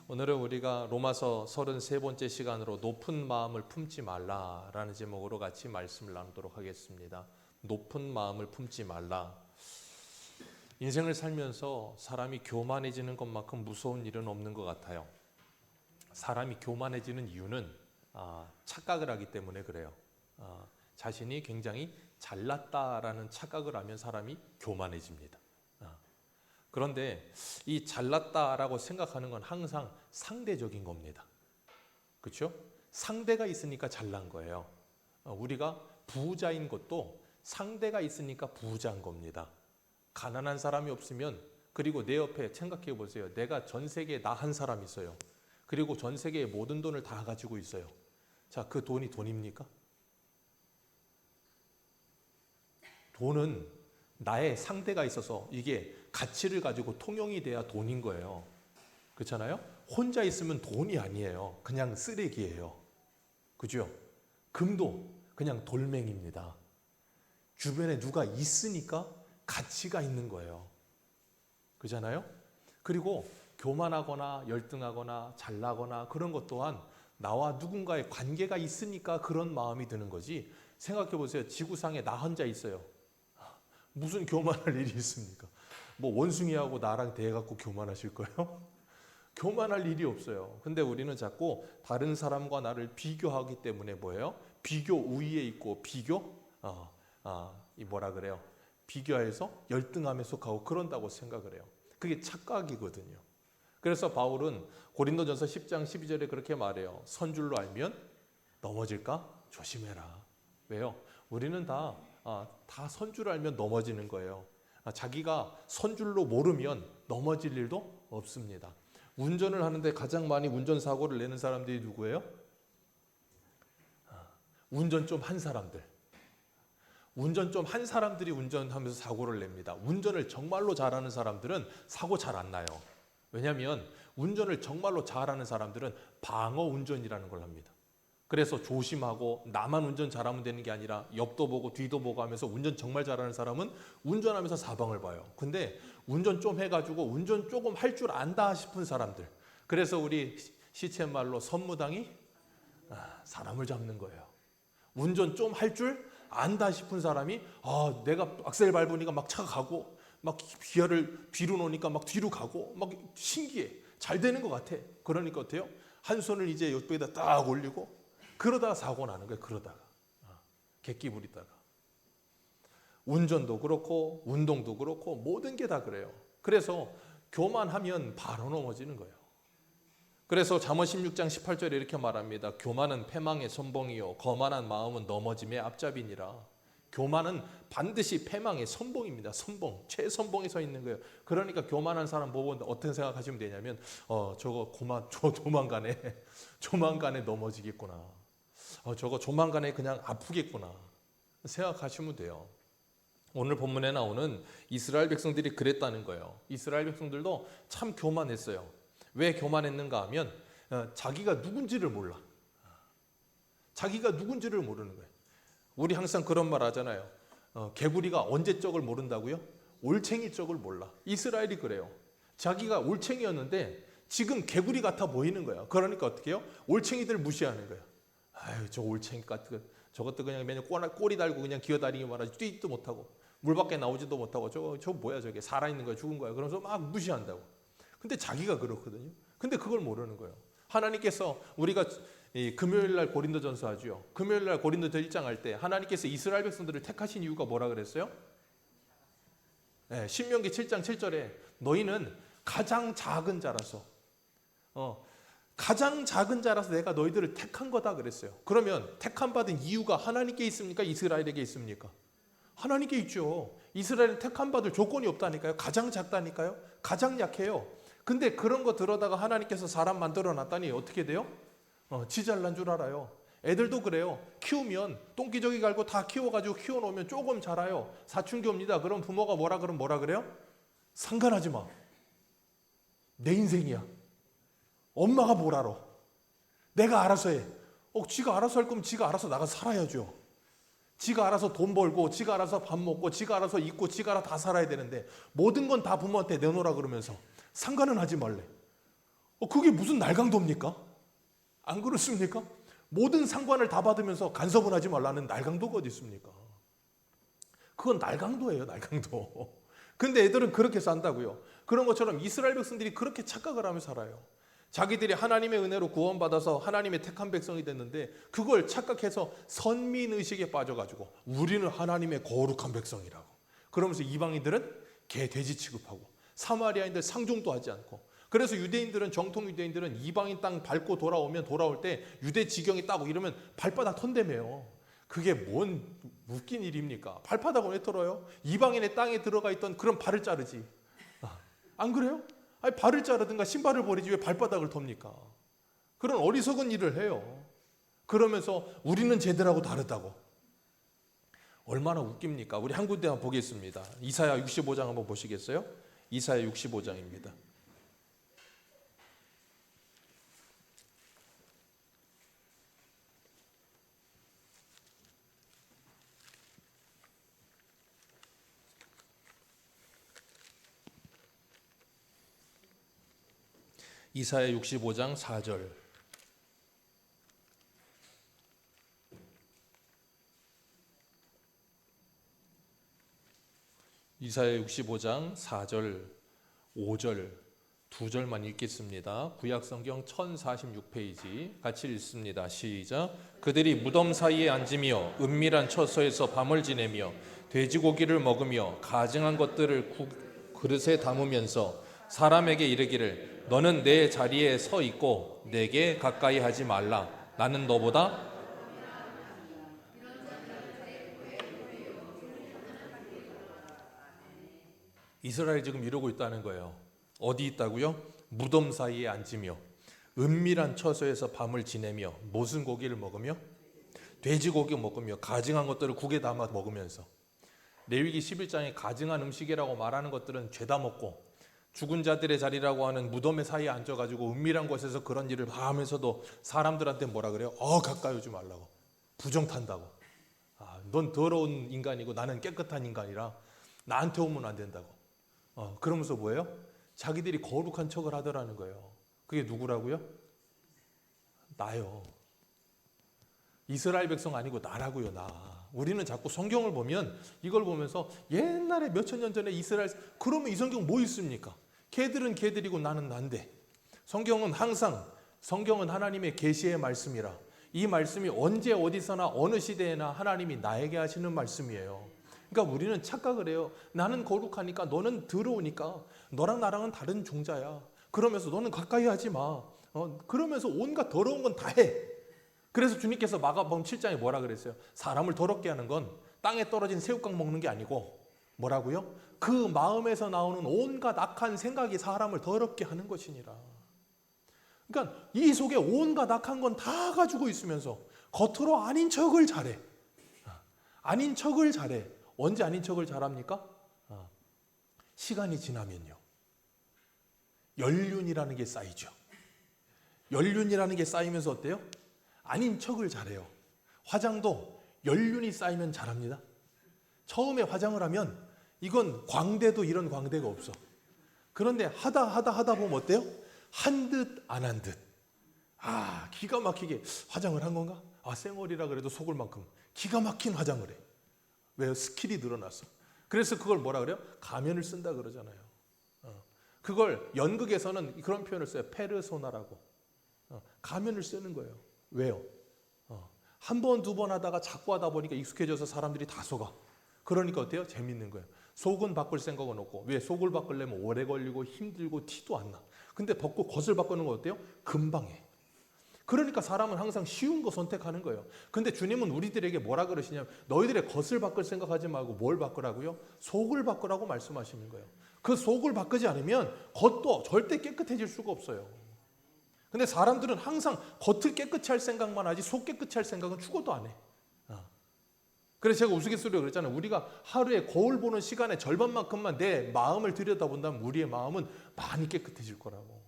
오늘은 우리가 로마서 33번째 시간으로 높은 마음을 품지 말라라는 제목으로 같이 말씀을 나누도록 하겠습니다. 높은 마음을 품지 말라. 인생을 살면서 사람이 교만해지는 것만큼 무서운 일은 없는 것 같아요. 사람이 교만해지는 이유는 착각을 하기 때문에 그래요. 자신이 굉장히 잘났다라는 착각을 하면 사람이 교만해집니다. 그런데 이 잘났다라고 생각하는 건 항상 상대적인 겁니다. 그렇죠? 상대가 있으니까 잘난 거예요. 우리가 부자인 것도 상대가 있으니까 부자인 겁니다. 가난한 사람이 없으면, 그리고 내 옆에 생각해 보세요. 내가 전 세계에 나 한 사람 있어요. 그리고 전 세계의 모든 돈을 다 가지고 있어요. 자, 그 돈이 돈입니까? 돈은 나의 상대가 있어서 이게 가치를 가지고 통용이 돼야 돈인 거예요. 그렇잖아요? 혼자 있으면 돈이 아니에요. 그냥 쓰레기예요. 그죠? 금도 그냥 돌멩입니다. 주변에 누가 있으니까 가치가 있는 거예요. 그렇잖아요? 그리고 교만하거나 열등하거나 잘나거나 그런 것 또한 나와 누군가의 관계가 있으니까 그런 마음이 드는 거지. 생각해 보세요. 지구상에 나 혼자 있어요. 무슨 교만할 일이 있습니까? 뭐 원숭이하고 나랑 대해갖고 교만하실 거예요? 교만할 일이 없어요. 근데 우리는 자꾸 다른 사람과 나를 비교하기 때문에 뭐예요? 비교 우위에 있고 뭐라 그래요? 비교해서 열등함에 속하고 그런다고 생각을 해요. 그게 착각이거든요. 그래서 바울은 고린도전서 10장 12절에 그렇게 말해요. 선줄로 알면 넘어질까? 조심해라. 왜요? 우리는 다 선줄 알면 넘어지는 거예요. 자기가 선줄로 모르면 넘어질 일도 없습니다. 운전을 하는데 가장 많이 운전사고를 내는 사람들이 누구예요? 운전 좀 한 사람들. 운전 좀 한 사람들이 운전하면서 사고를 냅니다. 운전을 정말로 잘하는 사람들은 사고 잘 안 나요. 왜냐하면 운전을 정말로 잘하는 사람들은 방어 운전이라는 걸 합니다. 그래서 조심하고 나만 운전 잘하면 되는 게 아니라 옆도 보고 뒤도 보고 하면서 운전 정말 잘하는 사람은 운전하면서 사방을 봐요. 근데 운전 좀 해가지고 운전 조금 할 줄 안다 싶은 사람들. 그래서 우리 시쳇말로 선무당이 사람을 잡는 거예요. 운전 좀 할 줄 안다 싶은 사람이 내가 악셀 밟으니까 막 차가 가고 막 기아를 뒤로 놓으니까 막 뒤로 가고 막 신기해. 잘 되는 것 같아. 그러니까 어때요? 한 손을 이제 옆에다 딱 올리고 그러다가 사고 나는 거예요. 그러다가 객기 부리다가 운전도 그렇고 운동도 그렇고 모든 게 다 그래요. 그래서 교만하면 바로 넘어지는 거예요. 그래서 잠언 16장 18절에 이렇게 말합니다. 교만은 패망의 선봉이요 거만한 마음은 넘어짐의 앞잡이니라. 교만은 반드시 패망의 선봉입니다. 선봉, 최선봉에 서 있는 거예요. 그러니까 교만한 사람 보고 어떤 생각하시면 되냐면 저거 조만간에 넘어지겠구나. 저거 조만간에 그냥 아프겠구나 생각하시면 돼요. 오늘 본문에 나오는 이스라엘 백성들이 그랬다는 거예요. 이스라엘 백성들도 참 교만했어요. 왜 교만했는가 하면 자기가 누군지를 몰라. 자기가 누군지를 모르는 거예요. 우리 항상 그런 말 하잖아요. 개구리가 언제 적을 모른다고요? 올챙이 적을 몰라. 이스라엘이 그래요. 자기가 올챙이였는데 지금 개구리 같아 보이는 거예요. 그러니까 어떻게 해요? 올챙이들 무시하는 거예요. 아유, 저 올챙이 같은 저것도 그냥 매년 꼬리 달고 그냥 기어다니기만 하지 뛰지도 못하고 물 밖에 나오지도 못하고 저 뭐야 저게 살아있는 거야 죽은 거야 그러면서 막 무시한다고. 근데 자기가 그렇거든요. 근데 그걸 모르는 거예요. 하나님께서 우리가 금요일 날 고린도전서 하죠. 금요일 날 고린도전서 1장 할 때 하나님께서 이스라엘 백성들을 택하신 이유가 뭐라 그랬어요? 신명기 7장 7절에 너희는 가장 작은 자라서 내가 너희들을 택한 거다 그랬어요. 그러면 택함 받은 이유가 하나님께 있습니까? 이스라엘에게 있습니까? 하나님께 있죠. 이스라엘은 택함 받을 조건이 없다니까요. 가장 작다니까요. 가장 약해요. 근데 그런 거 들어다가 하나님께서 사람 만들어 놨다니 어떻게 돼요? 지 잘난 줄 알아요. 애들도 그래요. 키우면 똥기저귀 갈고 다 키워가지고 키워놓으면 조금 자라요. 사춘기 옵니다. 그럼 부모가 뭐라 그래요? 상관하지 마. 내 인생이야. 엄마가 뭘 알아? 내가 알아서 해. 지가 알아서 할 거면 지가 알아서 나가서 살아야죠. 지가 알아서 돈 벌고 지가 알아서 밥 먹고 지가 알아서 입고 지가 알아서 다 살아야 되는데 모든 건 다 부모한테 내놓으라 그러면서 상관은 하지 말래. 그게 무슨 날강도입니까? 안 그렇습니까? 모든 상관을 다 받으면서 간섭은 하지 말라는 날강도가 어디 있습니까? 그건 날강도예요, 날강도. 근데 애들은 그렇게 산다고요. 그런 것처럼 이스라엘 백성들이 그렇게 착각을 하며 살아요. 자기들이 하나님의 은혜로 구원받아서 하나님의 택한 백성이 됐는데 그걸 착각해서 선민의식에 빠져가지고 우리는 하나님의 거룩한 백성이라고. 그러면서 이방인들은 개, 돼지 취급하고 사마리아인들 상종도 하지 않고, 그래서 유대인들은, 정통 유대인들은 이방인 땅 밟고 돌아올 때 유대 지경이 따고 이러면 발바닥 턴대매요. 그게 뭔 웃긴 일입니까? 발바닥을 왜 털어요? 이방인의 땅에 들어가 있던 그런 발을 자르지. 안 그래요? 아니, 발을 자르든가 신발을 버리지 왜 발바닥을 텁니까? 그런 어리석은 일을 해요. 그러면서 우리는 쟤들하고 다르다고. 얼마나 웃깁니까? 우리 한 군데만 보겠습니다. 이사야 65장 한번 보시겠어요? 이사야 65장입니다. 이사야 65장 4절. 이사야 65장 4절, 5절, 두 절만 읽겠습니다. 구약성경 1046페이지 같이 읽습니다. 시작. 그들이 무덤 사이에 앉으며 은밀한 처소에서 밤을 지내며 돼지고기를 먹으며 가증한 것들을 그릇에 담으면서 사람에게 이르기를 너는 내 자리에 서 있고 내게 가까이 하지 말라. 나는 너보다 이스라엘 지금 이러고 있다는 거예요. 어디 있다고요? 무덤 사이에 앉으며 은밀한 처소에서 밤을 지내며 무슨 고기를 먹으며? 돼지고기 먹으며 가증한 것들을 국에 담아 먹으면서. 레위기 11장에 가증한 음식이라고 말하는 것들은 죄다 먹고 죽은 자들의 자리라고 하는 무덤의 사이에 앉아가지고 은밀한 곳에서 그런 일을 하면서도 사람들한테 뭐라 그래요? 가까이 오지 말라고. 부정탄다고. 넌 더러운 인간이고 나는 깨끗한 인간이라 나한테 오면 안 된다고. 그러면서 뭐예요? 자기들이 거룩한 척을 하더라는 거예요. 그게 누구라고요? 나요. 이스라엘 백성 아니고 나라고요, 나. 우리는 자꾸 성경을 보면 이걸 보면서 옛날에 몇천 년 전에 이스라엘, 그러면 이 성경 뭐 있습니까? 걔들은 걔들이고 나는 난데. 성경은 항상, 성경은 하나님의 계시의 말씀이라 이 말씀이 언제 어디서나 어느 시대에나 하나님이 나에게 하시는 말씀이에요. 그러니까 우리는 착각을 해요. 나는 거룩하니까 너는 더러우니까 너랑 나랑은 다른 종자야. 그러면서 너는 가까이 하지 마. 그러면서 온갖 더러운 건 다 해. 그래서 주님께서 마가복음 7장에 뭐라 그랬어요? 사람을 더럽게 하는 건 땅에 떨어진 새우깡 먹는 게 아니고 뭐라고요? 그 마음에서 나오는 온갖 악한 생각이 사람을 더럽게 하는 것이니라. 그러니까 이 속에 온갖 악한 건 다 가지고 있으면서 겉으로 아닌 척을 잘해. 아닌 척을 잘해. 언제 아닌 척을 잘합니까? 시간이 지나면요. 연륜이라는 게 쌓이죠. 연륜이라는 게 쌓이면서 어때요? 아닌 척을 잘해요. 화장도 연륜이 쌓이면 잘합니다. 처음에 화장을 하면 이건 광대도 이런 광대가 없어. 그런데 하다 보면 어때요? 한 듯 안 한 듯. 기가 막히게 화장을 한 건가? 쌩얼이라 그래도 속을 만큼 기가 막힌 화장을 해. 왜요? 스킬이 늘어났어. 그래서 그걸 뭐라 그래요? 가면을 쓴다 그러잖아요. 그걸 연극에서는 그런 표현을 써요. 페르소나라고. 가면을 쓰는 거예요. 왜요? 한 번, 두 번 하다가 자꾸 하다 보니까 익숙해져서 사람들이 다 속아. 그러니까 어때요? 재밌는 거예요. 속은 바꿀 생각은 없고. 왜? 속을 바꾸려면 오래 걸리고 힘들고 티도 안 나. 근데 벗고 겉을 바꾸는 건 어때요? 금방 해. 그러니까 사람은 항상 쉬운 거 선택하는 거예요. 근데 주님은 우리들에게 뭐라 그러시냐면 너희들의 겉을 바꿀 생각하지 말고 뭘 바꾸라고요? 속을 바꾸라고 말씀하시는 거예요. 그 속을 바꾸지 않으면 겉도 절대 깨끗해질 수가 없어요. 근데 사람들은 항상 겉을 깨끗이 할 생각만 하지 속 깨끗이 할 생각은 죽어도 안 해. 그래서 제가 우스갯소리로 그랬잖아요. 우리가 하루에 거울 보는 시간의 절반만큼만 내 마음을 들여다본다면 우리의 마음은 많이 깨끗해질 거라고.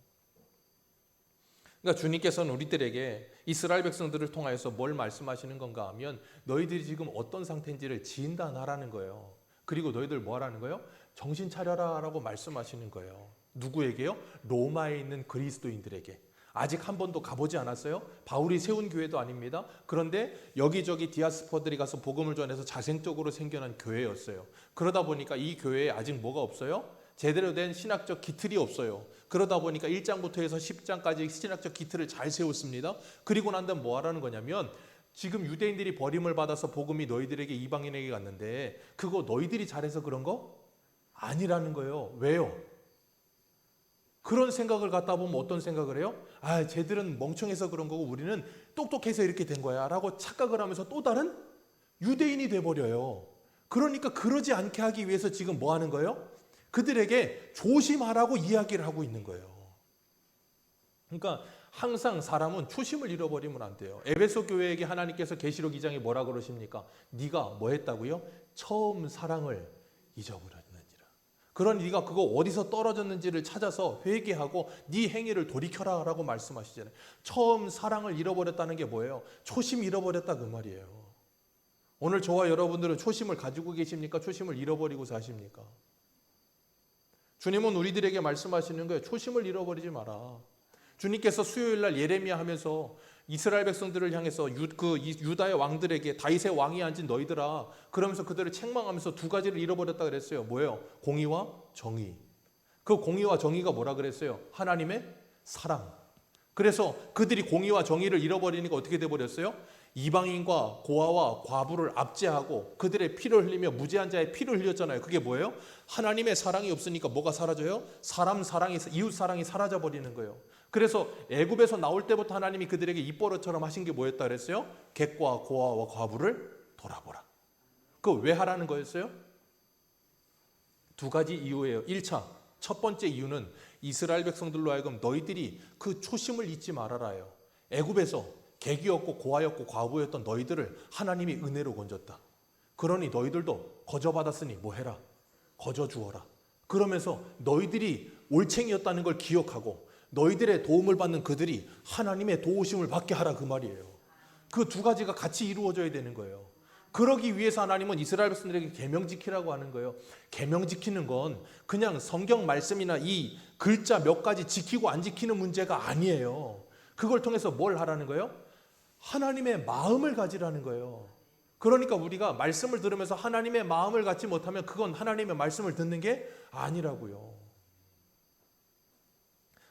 그러니까 주님께서는 우리들에게 이스라엘 백성들을 통하여서 뭘 말씀하시는 건가 하면 너희들이 지금 어떤 상태인지를 진단하라는 거예요. 그리고 너희들 뭐 하라는 거예요? 정신 차려라 라고 말씀하시는 거예요. 누구에게요? 로마에 있는 그리스도인들에게. 아직 한 번도 가보지 않았어요. 바울이 세운 교회도 아닙니다. 그런데 여기저기 디아스포들이 가서 복음을 전해서 자생적으로 생겨난 교회였어요. 그러다 보니까 이 교회에 아직 뭐가 없어요? 제대로 된 신학적 기틀이 없어요. 그러다 보니까 1장부터 해서 10장까지 신학적 기틀을 잘 세웠습니다. 그리고 난 다음 뭐 하라는 거냐면 지금 유대인들이 버림을 받아서 복음이 너희들에게 이방인에게 갔는데 그거 너희들이 잘해서 그런 거? 아니라는 거예요. 왜요? 그런 생각을 갖다 보면 어떤 생각을 해요? 아, 쟤들은 멍청해서 그런 거고 우리는 똑똑해서 이렇게 된 거야 라고 착각을 하면서 또 다른 유대인이 돼버려요. 그러니까 그러지 않게 하기 위해서 지금 뭐 하는 거예요? 그들에게 조심하라고 이야기를 하고 있는 거예요. 그러니까 항상 사람은 초심을 잃어버리면 안 돼요. 에베소 교회에게 하나님께서 계시록 2장에 뭐라 그러십니까? 네가 뭐 했다고요? 처음 사랑을 잊어버렸느니라. 그러니 네가 그거 어디서 떨어졌는지를 찾아서 회개하고 네 행위를 돌이켜라 라고 말씀하시잖아요. 처음 사랑을 잃어버렸다는 게 뭐예요? 초심 잃어버렸다 그 말이에요. 오늘 저와 여러분들은 초심을 가지고 계십니까? 초심을 잃어버리고 사십니까? 주님은 우리들에게 말씀하시는 거예요. 초심을 잃어버리지 마라. 주님께서 수요일 날 예레미야 하면서 이스라엘 백성들을 향해서 유다의 왕들에게 다윗의 왕이 앉은 너희들아 그러면서 그들을 책망하면서 두 가지를 잃어버렸다 그랬어요. 뭐예요? 공의와 정의. 그 공의와 정의가 뭐라 그랬어요? 하나님의 사랑. 그래서 그들이 공의와 정의를 잃어버리니까 어떻게 돼버렸어요? 이방인과 고아와 과부를 압제하고 그들의 피를 흘리며 무죄한 자의 피를 흘렸잖아요. 그게 뭐예요? 하나님의 사랑이 없으니까 뭐가 사라져요? 사람 사랑이, 이웃 사랑이 사라져 버리는 거예요. 그래서 애굽에서 나올 때부터 하나님이 그들에게 입버릇처럼 하신 게 뭐였다 그랬어요? 객과 고아와 과부를 돌아보라. 그거 왜 하라는 거였어요? 두 가지 이유예요. 1차, 첫 번째 이유는 이스라엘 백성들로 하여금 너희들이 그 초심을 잊지 말아라요. 애굽에서 객이었고 고아였고 과부였던 너희들을 하나님이 은혜로 건졌다. 그러니 너희들도 거저받았으니 뭐 해라? 거저 주어라. 그러면서 너희들이 올챙이였다는 걸 기억하고 너희들의 도움을 받는 그들이 하나님의 도우심을 받게 하라 그 말이에요. 그 두 가지가 같이 이루어져야 되는 거예요. 그러기 위해서 하나님은 이스라엘 백성들에게 계명 지키라고 하는 거예요. 계명 지키는 건 그냥 성경 말씀이나 이 글자 몇 가지 지키고 안 지키는 문제가 아니에요. 그걸 통해서 뭘 하라는 거예요? 하나님의 마음을 가지라는 거예요. 그러니까 우리가 말씀을 들으면서 하나님의 마음을 갖지 못하면 그건 하나님의 말씀을 듣는 게 아니라고요.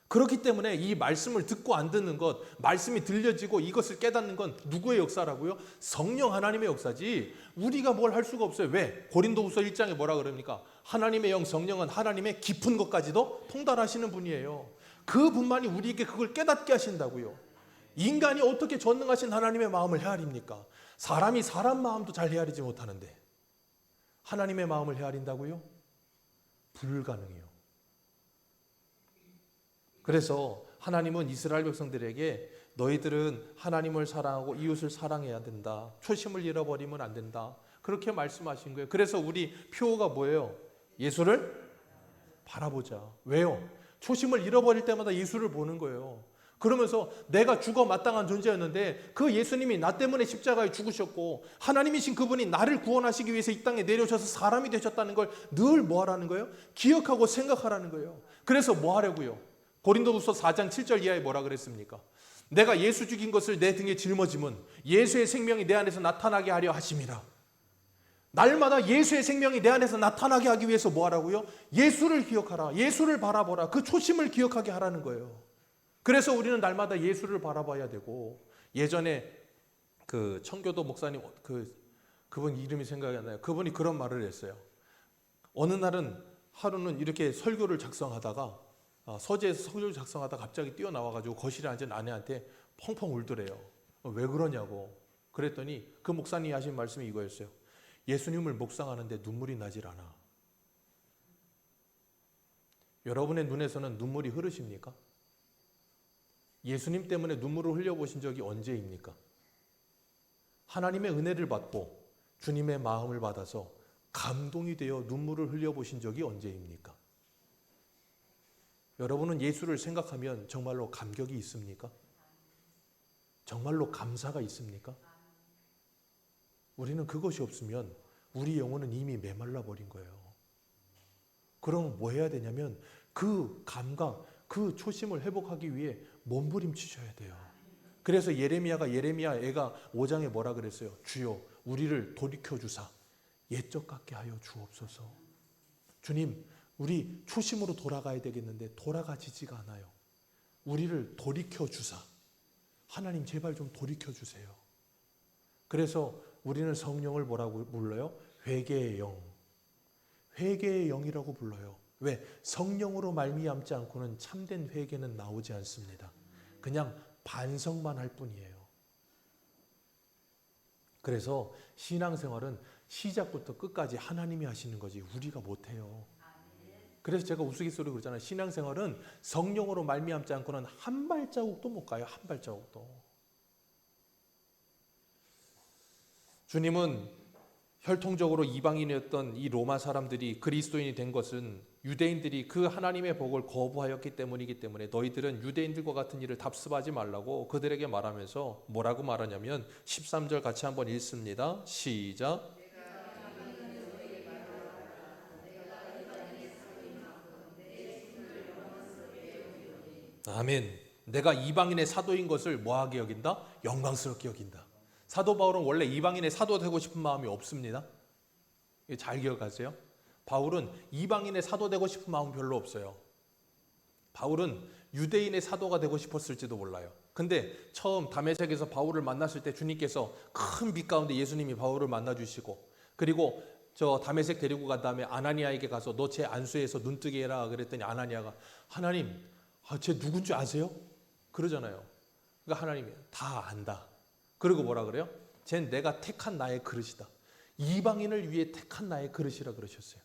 그렇기 때문에 이 말씀을 듣고 안 듣는 것, 말씀이 들려지고 이것을 깨닫는 건 누구의 역사라고요? 성령 하나님의 역사지 우리가 뭘 할 수가 없어요. 왜? 고린도후서 1장에 뭐라 그럽니까? 하나님의 영 성령은 하나님의 깊은 것까지도 통달하시는 분이에요. 그 분만이 우리에게 그걸 깨닫게 하신다고요. 인간이 어떻게 전능하신 하나님의 마음을 헤아립니까? 사람이 사람 마음도 잘 헤아리지 못하는데 하나님의 마음을 헤아린다고요? 불가능해요. 그래서 하나님은 이스라엘 백성들에게 너희들은 하나님을 사랑하고 이웃을 사랑해야 된다. 초심을 잃어버리면 안 된다. 그렇게 말씀하신 거예요. 그래서 우리 표어가 뭐예요? 예수를 바라보자. 왜요? 초심을 잃어버릴 때마다 예수를 보는 거예요. 그러면서 내가 죽어 마땅한 존재였는데 그 예수님이 나 때문에 십자가에 죽으셨고 하나님이신 그분이 나를 구원하시기 위해서 이 땅에 내려오셔서 사람이 되셨다는 걸 늘 뭐 하라는 거예요? 기억하고 생각하라는 거예요. 그래서 뭐 하려고요? 고린도후서 4장 7절 이하에 뭐라 그랬습니까? 내가 예수 죽인 것을 내 등에 짊어짐은 예수의 생명이 내 안에서 나타나게 하려 하심이라. 날마다 예수의 생명이 내 안에서 나타나게 하기 위해서 뭐 하라고요? 예수를 기억하라. 예수를 바라보라. 그 초심을 기억하게 하라는 거예요. 그래서 우리는 날마다 예수를 바라봐야 되고 예전에 그 청교도 목사님 그분 이름이 생각이 안 나요. 그분이 그런 말을 했어요. 어느 날은 하루는 이렇게 설교를 작성하다가 서재에서 설교를 작성하다가 갑자기 뛰어나와가지고 거실에 앉은 아내한테 펑펑 울더래요. 왜 그러냐고. 그랬더니 그 목사님이 하신 말씀이 이거였어요. 예수님을 묵상하는데 눈물이 나질 않아. 여러분의 눈에서는 눈물이 흐르십니까? 예수님 때문에 눈물을 흘려보신 적이 언제입니까? 하나님의 은혜를 받고 주님의 마음을 받아서 감동이 되어 눈물을 흘려보신 적이 언제입니까? 여러분은 예수를 생각하면 정말로 감격이 있습니까? 정말로 감사가 있습니까? 우리는 그것이 없으면 우리 영혼은 이미 메말라 버린 거예요. 그럼 뭐 해야 되냐면 그 감각, 그 초심을 회복하기 위해 몸부림치셔야 돼요. 그래서 예레미야 애가 5장에 뭐라 그랬어요? 주여 우리를 돌이켜 주사 옛적 같게 하여 주옵소서. 주님, 우리 초심으로 돌아가야 되겠는데 돌아가지지가 않아요. 우리를 돌이켜 주사. 하나님 제발 좀 돌이켜 주세요. 그래서 우리는 성령을 뭐라고 불러요? 회개의 영. 회개의 영이라고 불러요. 왜? 성령으로 말미암지 않고는 참된 회개는 나오지 않습니다. 그냥 반성만 할 뿐이에요. 그래서 신앙생활은 시작부터 끝까지 하나님이 하시는 거지 우리가 못해요. 그래서 제가 우스갯소리로 그러잖아요. 신앙생활은 성령으로 말미암지 않고는 한 발자국도 못 가요. 한 발자국도. 주님은 혈통적으로 이방인이었던 이 로마 사람들이 그리스도인이 된 것은 유대인들이 그 하나님의 복을 거부하였기 때문이기 때문에 너희들은 유대인들과 같은 일을 답습하지 말라고 그들에게 말하면서 뭐라고 말하냐면 13절 같이 한번 읽습니다. 시작. 아멘. 내가 이방인의 사도인 것을 뭐하게 여긴다? 영광스럽게 여긴다. 사도 바울은 원래 이방인의 사도 되고 싶은 마음이 없습니다. 잘 기억하세요. 바울은 이방인의 사도 되고 싶은 마음 별로 없어요. 바울은 유대인의 사도가 되고 싶었을지도 몰라요. 근데 처음 다메섹에서 바울을 만났을 때 주님께서 큰 빛 가운데 예수님이 바울을 만나주시고 그리고 저 다메섹 데리고 간 다음에 아나니아에게 가서 너 제 안수에서 눈뜨게 해라 그랬더니 아나니아가 하나님 쟤 누군지 아세요? 그러잖아요. 그러니까 하나님이 다 안다. 그리고 뭐라 그래요? 쟨 내가 택한 나의 그릇이다. 이방인을 위해 택한 나의 그릇이라 그러셨어요.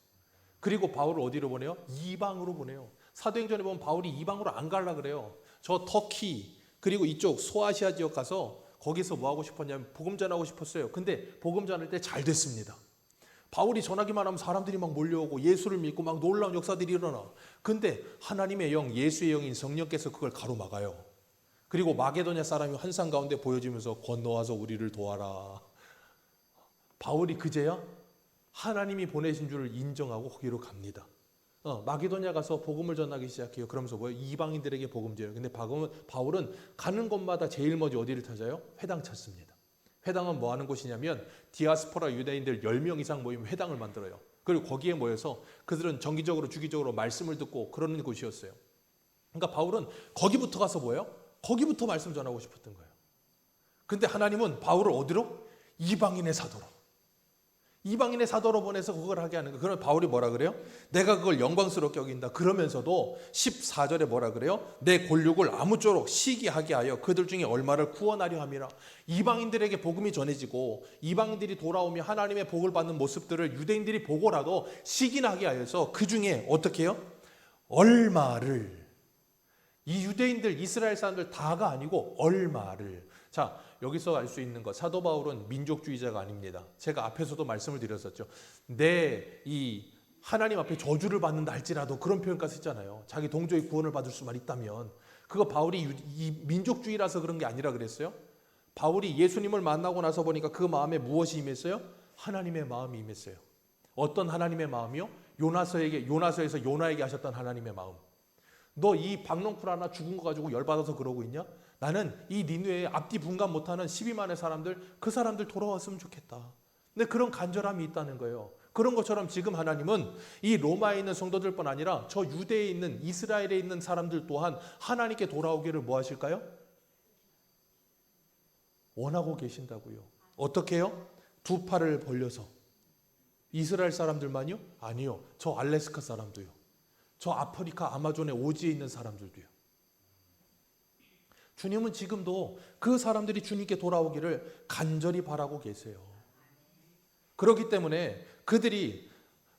그리고 바울을 어디로 보내요? 이방으로 보내요. 사도행전에 보면 바울이 이방으로 안 가려고 그래요. 저 터키 그리고 이쪽 소아시아 지역 가서 거기서 뭐 하고 싶었냐면 복음 전하고 싶었어요. 근데 복음 전할 때 잘 됐습니다. 바울이 전하기만 하면 사람들이 막 몰려오고 예수를 믿고 막 놀라운 역사들이 일어나. 근데 하나님의 영, 예수의 영인 성령께서 그걸 가로막아요. 그리고 마게도냐 사람이 환상 가운데 보여지면서 건너와서 우리를 도와라. 바울이 그제야 하나님이 보내신 줄을 인정하고 거기로 갑니다. 마게도냐 가서 복음을 전하기 시작해요. 그러면서 뭐예요? 이방인들에게 복음 전해요. 근데 바울은 가는 곳마다 제일 먼저 어디를 찾아요? 회당 찾습니다. 회당은 뭐 하는 곳이냐면 디아스포라 유대인들 10명 이상 모이면 회당을 만들어요. 그리고 거기에 모여서 그들은 정기적으로 주기적으로 말씀을 듣고 그러는 곳이었어요. 그러니까 바울은 거기부터 가서 뭐예요? 거기부터 말씀 전하고 싶었던 거예요. 근데 하나님은 바울을 어디로? 이방인의 사도로. 이방인의 사도로 보내서 그걸 하게 하는 거예요. 그럼 바울이 뭐라 그래요? 내가 그걸 영광스럽게 여긴다. 그러면서도 14절에 뭐라 그래요? 내 골육을 아무쪼록 시기하게 하여 그들 중에 얼마를 구원하려 함이라. 이방인들에게 복음이 전해지고 이방인들이 돌아오며 하나님의 복을 받는 모습들을 유대인들이 보고라도 시기나게 하여서 그 중에 어떻게 해요? 얼마를. 이 유대인들 이스라엘 사람들 다가 아니고 얼마를. 자, 여기서 알 수 있는 것, 사도 바울은 민족주의자가 아닙니다. 제가 앞에서도 말씀을 드렸었죠. 내 이 하나님 앞에 저주를 받는다 할지라도 그런 표현까지 했잖아요. 자기 동족이 구원을 받을 수만 있다면. 그거 바울이 이 민족주의라서 그런 게 아니라 그랬어요. 바울이 예수님을 만나고 나서 보니까 그 마음에 무엇이 임했어요? 하나님의 마음이 임했어요. 어떤 하나님의 마음이요? 요나서에서 요나에게 하셨던 하나님의 마음. 너 이 박농쿨 하나 죽은 거 가지고 열받아서 그러고 있냐? 나는 이 니느웨에 앞뒤 분간 못하는 12만의 사람들, 그 사람들 돌아왔으면 좋겠다. 근데 그런 간절함이 있다는 거예요. 그런 것처럼 지금 하나님은 이 로마에 있는 성도들뿐 아니라 저 유대에 있는 이스라엘에 있는 사람들 또한 하나님께 돌아오기를 뭐 하실까요? 원하고 계신다고요. 어떻게 해요? 두 팔을 벌려서. 이스라엘 사람들만요? 아니요. 저 알래스카 사람도요. 저 아프리카 아마존의 오지에 있는 사람들도요. 주님은 지금도 그 사람들이 주님께 돌아오기를 간절히 바라고 계세요. 그렇기 때문에 그들이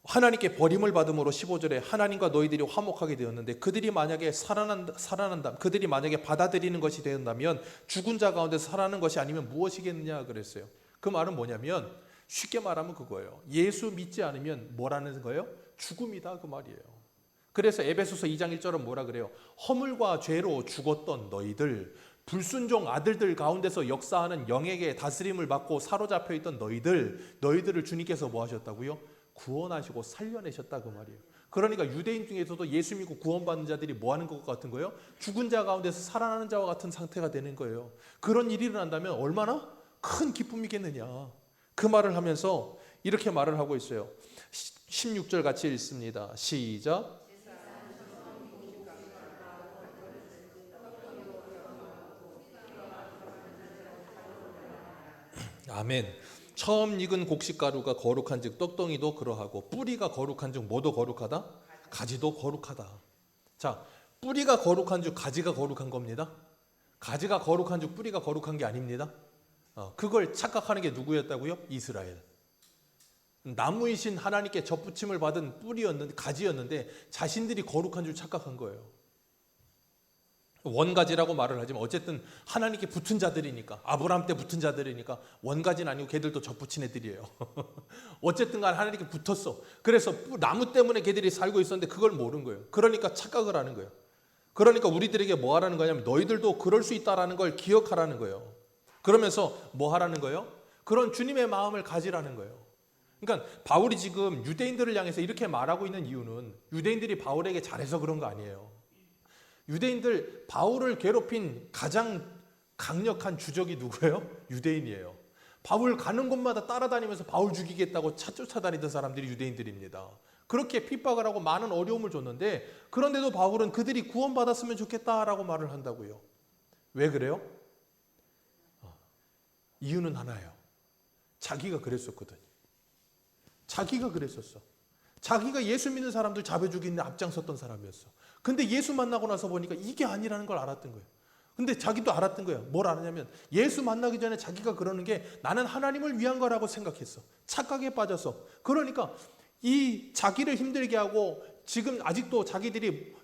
하나님께 버림을 받음으로 15절에 하나님과 너희들이 화목하게 되었는데 그들이 만약에 살아난다, 그들이 만약에 받아들이는 것이 되었다면 죽은 자 가운데 살아나는 것이 아니면 무엇이겠느냐 그랬어요. 그 말은 뭐냐면 쉽게 말하면 그거예요. 예수 믿지 않으면 뭐라는 거예요? 죽음이다 그 말이에요. 그래서 에베소서 2장 1절은 뭐라 그래요? 허물과 죄로 죽었던 너희들, 불순종 아들들 가운데서 역사하는 영에게 다스림을 받고 사로잡혀 있던 너희들을 주님께서 뭐 하셨다고요? 구원하시고 살려내셨다 그 말이에요. 그러니까 유대인 중에서도 예수 믿고 구원받는 자들이 뭐 하는 것 같은 거예요? 죽은 자 가운데서 살아나는 자와 같은 상태가 되는 거예요. 그런 일이 일어난다면 얼마나 큰 기쁨이겠느냐. 그 말을 하면서 이렇게 말을 하고 있어요. 16절 같이 읽습니다. 시작. 아멘. 처음 익은 곡식가루가 거룩한즉 떡덩이도 그러하고 뿌리가 거룩한즉 뭐도 거룩하다? 가지도 거룩하다. 자, 뿌리가 거룩한즉 가지가 거룩한 겁니다. 가지가 거룩한즉 뿌리가 거룩한 게 아닙니다. 그걸 착각하는 게 누구였다고요? 이스라엘. 나무이신 하나님께 접붙임을 받은 뿌리였는데 가지였는데 자신들이 거룩한 줄 착각한 거예요. 원가지라고 말을 하지만 어쨌든 하나님께 붙은 자들이니까, 아브라함 때 붙은 자들이니까 원가지는 아니고 걔들도 접붙인 애들이에요. 어쨌든 간 하나님께 붙었어. 그래서 나무 때문에 걔들이 살고 있었는데 그걸 모르는 거예요. 그러니까 착각을 하는 거예요. 그러니까 우리들에게 뭐 하라는 거냐면 너희들도 그럴 수 있다라는 걸 기억하라는 거예요. 그러면서 뭐 하라는 거예요? 그런 주님의 마음을 가지라는 거예요. 그러니까 바울이 지금 유대인들을 향해서 이렇게 말하고 있는 이유는 유대인들이 바울에게 잘해서 그런 거 아니에요. 유대인들 바울을 괴롭힌 가장 강력한 주적이 누구예요? 유대인이에요. 바울 가는 곳마다 따라다니면서 바울 죽이겠다고 쫓아다니던 사람들이 유대인들입니다. 그렇게 핍박을 하고 많은 어려움을 줬는데 그런데도 바울은 그들이 구원받았으면 좋겠다라고 말을 한다고요. 왜 그래요? 이유는 하나예요. 자기가 그랬었거든요. 자기가 그랬었어. 자기가 예수 믿는 사람들 잡아 죽이는 앞장섰던 사람이었어. 근데 예수 만나고 나서 보니까 이게 아니라는 걸 알았던 거예요. 근데 자기도 알았던 거예요. 뭘 알았냐면 예수 만나기 전에 자기가 그러는 게 나는 하나님을 위한 거라고 생각했어. 착각에 빠져서. 그러니까 이 자기를 힘들게 하고 지금 아직도 자기들이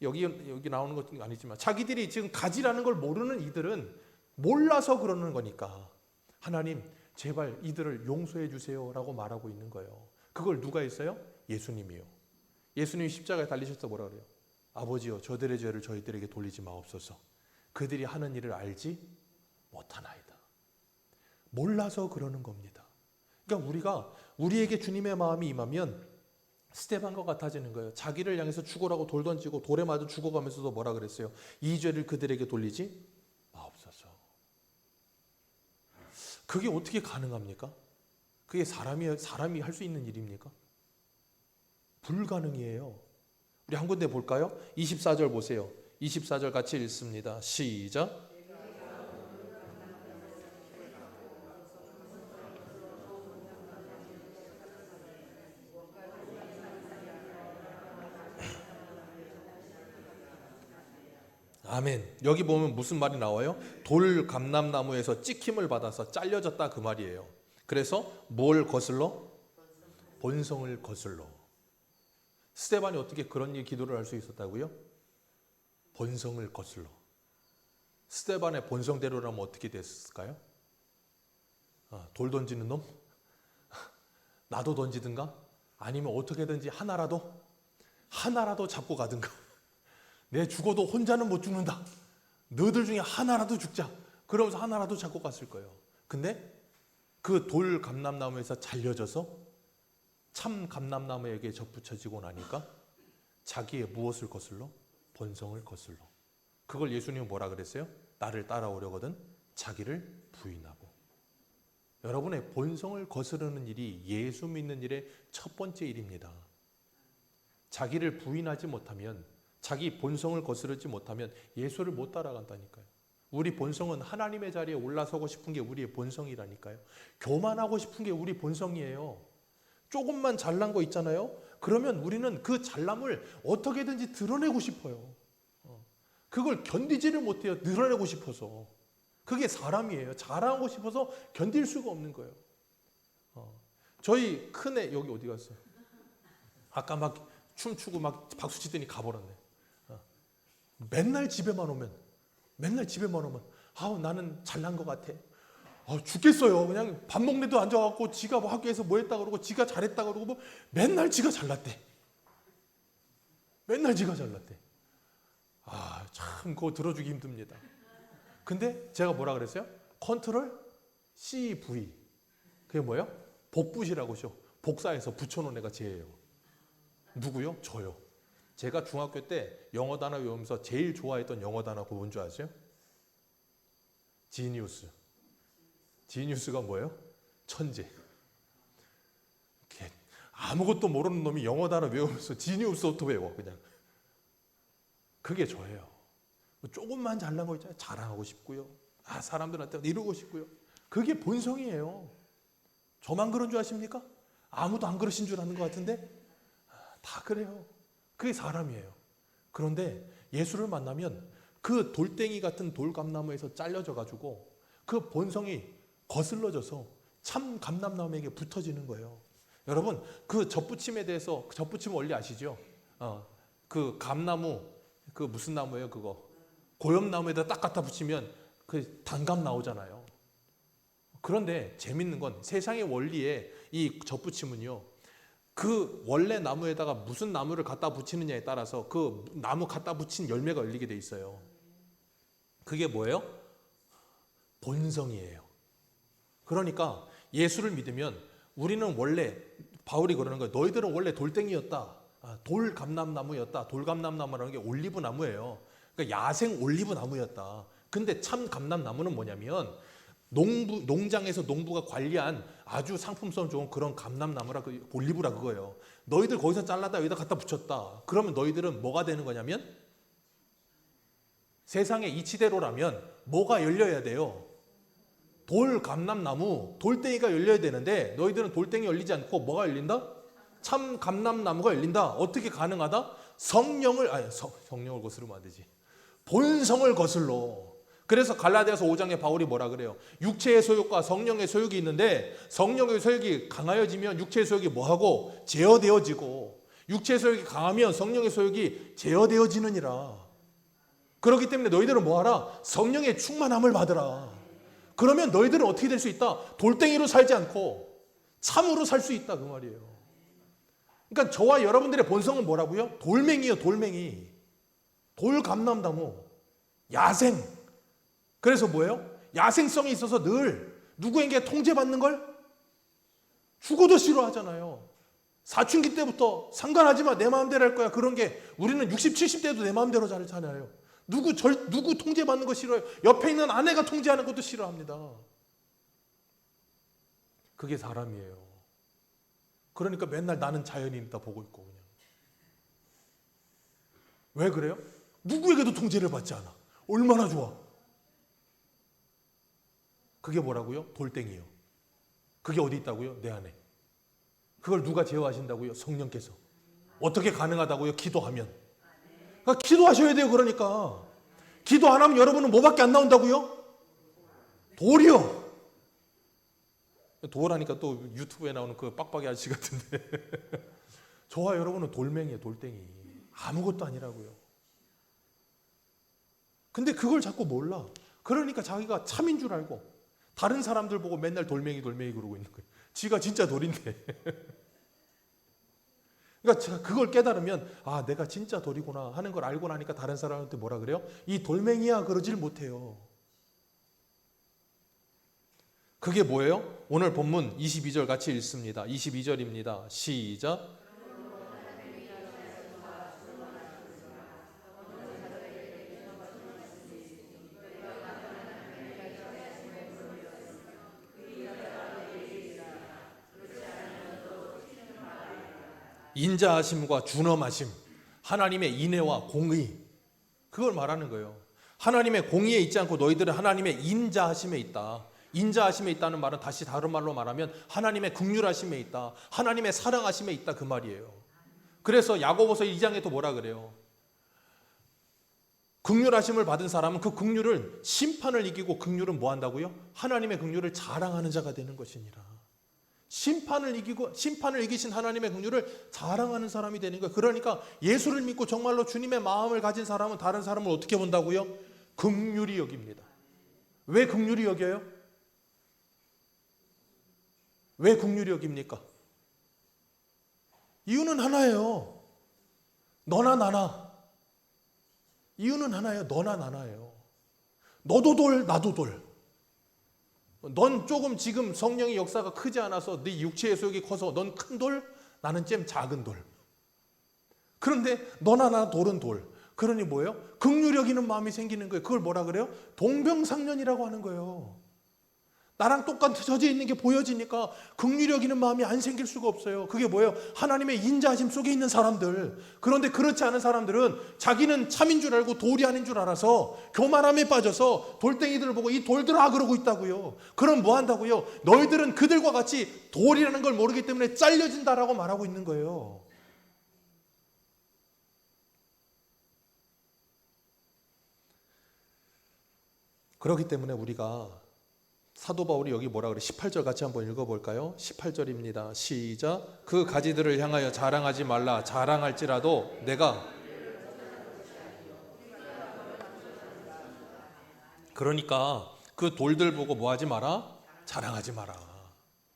여기 나오는 것은 아니지만 자기들이 지금 가지라는 걸 모르는 이들은 몰라서 그러는 거니까 하나님 제발 이들을 용서해 주세요라고 말하고 있는 거예요. 그걸 누가 했어요? 예수님이요. 예수님이 십자가에 달리셔서 뭐라 그래요? 아버지여 저들의 죄를 저희들에게 돌리지 마옵소서. 그들이 하는 일을 알지 못하나이다. 몰라서 그러는 겁니다. 그러니까 우리가 우리에게 주님의 마음이 임하면 스데반과 같아지는 거예요. 자기를 향해서 죽으라고 돌 던지고 돌에 맞아 죽어가면서도 뭐라 그랬어요? 이 죄를 그들에게 돌리지 마옵소서. 그게 어떻게 가능합니까? 그게 사람이 할 수 있는 일입니까? 불가능이에요. 우리 한 군데 볼까요? 24절 보세요. 24절 같이 읽습니다. 시작. 아멘. 여기 보면 무슨 말이 나와요? 돌 감람나무에서 찍힘을 받아서 잘려졌다 그 말이에요. 그래서 뭘 거슬러? 본성을 거슬러. 스데반이 어떻게 그런 기도를 할 수 있었다고요? 본성을 거슬러. 스데반의 본성대로라면 어떻게 됐을까요? 돌 던지는 놈? 나도 던지든가? 아니면 어떻게든지 하나라도 잡고 가든가. 내 죽어도 혼자는 못 죽는다. 너희들 중에 하나라도 죽자. 그러면서 하나라도 잡고 갔을 거예요. 근데 그 돌 감람나무에서 잘려져서 참 감람나무에게 접붙여지고 나니까 자기의 무엇을 거슬러? 본성을 거슬러. 그걸 예수님은 뭐라 그랬어요? 나를 따라오려거든 자기를 부인하고. 여러분의 본성을 거스르는 일이 예수 믿는 일의 첫 번째 일입니다. 자기를 부인하지 못하면, 자기 본성을 거스르지 못하면 예수를 못 따라간다니까요. 우리 본성은 하나님의 자리에 올라서고 싶은 게 우리의 본성이라니까요. 교만하고 싶은 게 우리 본성이에요. 조금만 잘난 거 있잖아요. 그러면 우리는 그 잘남을 어떻게든지 드러내고 싶어요. 그걸 견디지를 못해요. 드러내고 싶어서. 그게 사람이에요. 자랑하고 싶어서 견딜 수가 없는 거예요. 저희 큰애 여기 어디 갔어요? 아까 막 춤추고 막 박수 치더니 가버렸네. 맨날 집에만 오면 아우 나는 잘난 것 같아. 죽겠어요. 그냥 밥 먹는 데도 앉아갖고 지가 뭐 학교에서 뭐 했다 그러고 지가 잘했다 그러고 뭐 맨날 지가 잘났대. 맨날 지가 잘났대. 참 그거 들어주기 힘듭니다. 근데 제가 뭐라 그랬어요? 컨트롤 CV. 그게 뭐예요? 복붙이라고죠. 복사해서 붙여놓은 애가 쟤예요. 누구요? 저요. 제가 중학교 때 영어 단어 외우면서 제일 좋아했던 영어 단어가 뭔 줄 아세요? 지니우스. 지니우스가 뭐예요? 천재. 아무것도 모르는 놈이 영어 단어 외우면서 지니우스부터 외워 그냥. 그게 저예요. 조금만 잘난 거 있잖아요. 자랑하고 싶고요. 사람들한테 이루고 싶고요. 그게 본성이에요. 저만 그런 줄 아십니까? 아무도 안 그러신 줄 아는 것 같은데 다 그래요. 그게 사람이에요. 그런데 예수를 만나면 그 돌덩이 같은 돌감나무에서 잘려져 가지고 그 본성이 거슬러져서 참 감람나무에게 붙어지는 거예요. 여러분 그 젖붙임에 대해서 젖붙임 원리 아시죠? 그 감나무 그 무슨 나무예요 그거? 고엽나무에다 딱 갖다 붙이면 그 단감 나오잖아요. 그런데 재밌는 건 세상의 원리에 이 젖붙임은요. 그 원래 나무에다가 무슨 나무를 갖다 붙이느냐에 따라서 그 나무 갖다 붙인 열매가 열리게 돼 있어요. 그게 뭐예요? 본성이에요. 그러니까 예수를 믿으면 우리는 원래 바울이 그러는 거예요. 너희들은 원래 돌덩이였다. 돌감람나무였다. 돌감람나무라는 게 올리브나무예요. 그러니까 야생 올리브나무였다. 근데 참 감람나무는 뭐냐면 농장에서 농부가 관리한 아주 상품성 좋은 그런 감람나무라 올리브라 그거예요. 너희들 거기서 잘라다 여기다 갖다 붙였다. 그러면 너희들은 뭐가 되는 거냐면 세상의 이치대로라면 뭐가 열려야 돼요? 돌감람나무, 돌덩이가 열려야 되는데 너희들은 돌덩이 열리지 않고 뭐가 열린다? 참 감람나무가 열린다. 어떻게 가능하다? 성령을 거스르면 안 되지. 본성을 거슬러. 그래서 갈라디아서 5장에 바울이 뭐라 그래요? 육체의 소욕과 성령의 소욕이 있는데 성령의 소욕이 강하여지면 육체의 소욕이 뭐하고? 제어되어지고 육체의 소욕이 강하면 성령의 소욕이 제어되어지느니라. 그렇기 때문에 너희들은 뭐하라? 성령의 충만함을 받으라. 그러면 너희들은 어떻게 될 수 있다? 돌덩이로 살지 않고 참으로 살 수 있다 그 말이에요. 그러니까 저와 여러분들의 본성은 뭐라고요? 돌멩이요 돌멩이. 돌감람나무. 야생. 그래서 뭐예요? 야생성이 있어서 늘 누구에게 통제받는 걸 죽어도 싫어하잖아요. 사춘기 때부터 상관하지 마. 내 마음대로 할 거야. 그런 게 우리는 60, 70대도 내 마음대로 살잖아요. 누구 통제받는 거 싫어요. 옆에 있는 아내가 통제하는 것도 싫어합니다. 그게 사람이에요. 그러니까 맨날 나는 자연인 있다 보고 있고 그냥. 왜 그래요? 누구에게도 통제를 받지 않아. 얼마나 좋아. 그게 뭐라고요? 돌덩이요. 그게 어디 있다고요? 내 안에. 그걸 누가 제어하신다고요? 성령께서. 어떻게 가능하다고요? 기도하면. 그러니까 기도하셔야 돼요. 그러니까. 기도 안 하면 여러분은 뭐밖에 안 나온다고요? 돌이요. 돌하니까 또 유튜브에 나오는 그 빡빡이 아저씨 같은데. 저와 여러분은 돌멩이에요. 돌덩이. 아무것도 아니라고요. 근데 그걸 자꾸 몰라. 그러니까 자기가 참인 줄 알고 다른 사람들 보고 맨날 돌멩이 그러고 있는 거예요. 지가 진짜 돌인데. 그러니까 그걸 깨달으면 내가 진짜 돌이구나 하는 걸 알고 나니까 다른 사람한테 뭐라 그래요? 이 돌멩이야 그러질 못해요. 그게 뭐예요? 오늘 본문 22절 같이 읽습니다. 22절입니다. 시작. 인자하심과 준엄하심, 하나님의 인애와 공의, 그걸 말하는 거예요. 하나님의 공의에 있지 않고 너희들은 하나님의 인자하심에 있다. 인자하심에 있다는 말은 다시 다른 말로 말하면 하나님의 긍휼하심에 있다. 하나님의 사랑하심에 있다 그 말이에요. 그래서 야고보서 2장에 또 뭐라 그래요? 긍휼하심을 받은 사람은 그 긍휼을 심판을 이기고 긍휼은 뭐 한다고요? 하나님의 긍휼을 자랑하는 자가 되는 것이니라. 심판을 이기신 하나님의 긍휼을 자랑하는 사람이 되는 거예요. 그러니까 예수를 믿고 정말로 주님의 마음을 가진 사람은 다른 사람을 어떻게 본다고요? 긍휼히 여깁니다. 왜 긍휼히 여겨요? 왜 긍휼히 여깁니까? 이유는 하나예요. 너나 나나. 이유는 하나예요. 너나 나나예요. 너도 돌, 나도 돌. 넌 조금 지금 성령의 역사가 크지 않아서 네 육체의 소욕이 커서 넌 큰 돌, 나는 좀 작은 돌. 그런데 너나 나 돌은 돌. 그러니 뭐예요? 긍휼 여기는 마음이 생기는 거예요. 그걸 뭐라 그래요? 동병상련이라고 하는 거예요. 나랑 똑같이 있는 게 보여지니까 긍휼 여기는 마음이 안 생길 수가 없어요. 그게 뭐예요? 하나님의 인자하심 속에 있는 사람들. 그런데 그렇지 않은 사람들은 자기는 참인 줄 알고 돌이 아닌 줄 알아서 교만함에 빠져서 돌덩이들을 보고 이 돌들아 그러고 있다고요. 그럼 뭐 한다고요? 너희들은 그들과 같이 돌이라는 걸 모르기 때문에 잘려진다라고 말하고 있는 거예요. 그렇기 때문에 우리가 사도 바울이 여기 뭐라 그래? 18절 같이 한번 읽어볼까요? 18절입니다. 시작. 그 가지들을 향하여 자랑하지 말라. 자랑할지라도 내가 그러니까 그 돌들 보고 뭐 하지 마라? 자랑하지 마라.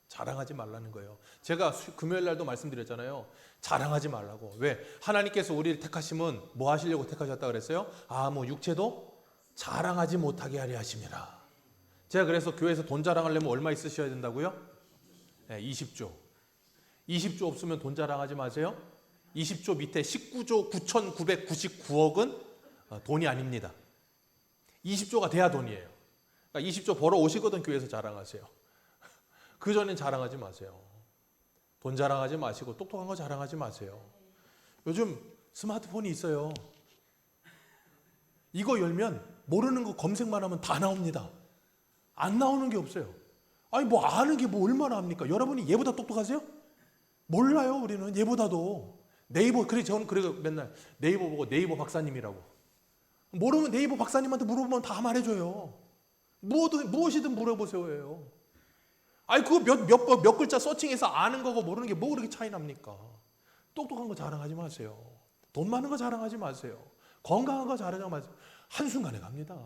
자랑하지 말라는 거예요. 제가 금요일 날도 말씀드렸잖아요. 자랑하지 말라고. 왜? 하나님께서 우리를 택하시면 뭐 하시려고 택하셨다 그랬어요? 뭐 육체도 자랑하지 못하게 하려 하심이라. 제가 그래서 교회에서 돈 자랑하려면 얼마 있으셔야 된다고요? 네, 20조. 20조 없으면 돈 자랑하지 마세요. 20조 밑에 19조 9,999억은 돈이 아닙니다. 20조가 돼야 돈이에요. 그러니까 20조 벌어 오시거든 교회에서 자랑하세요. 그전엔 자랑하지 마세요. 돈 자랑하지 마시고 똑똑한 거 자랑하지 마세요. 요즘 스마트폰이 있어요. 이거 열면 모르는 거 검색만 하면 다 나옵니다. 안 나오는 게 없어요. 아니 뭐 아는 게 뭐 얼마나 합니까? 여러분이 얘보다 똑똑하세요? 몰라요. 우리는 얘보다도. 네이버 저는 그래 맨날 네이버 보고 네이버 박사님이라고. 모르면 네이버 박사님한테 물어보면 다 말해줘요. 무엇이든 물어보세요. 아니 그거 몇 글자 서칭해서 아는 거고 모르는 게 뭐 그렇게 차이 납니까? 똑똑한 거 자랑하지 마세요. 돈 많은 거 자랑하지 마세요. 건강한 거 자랑하지 마세요. 한순간에 갑니다.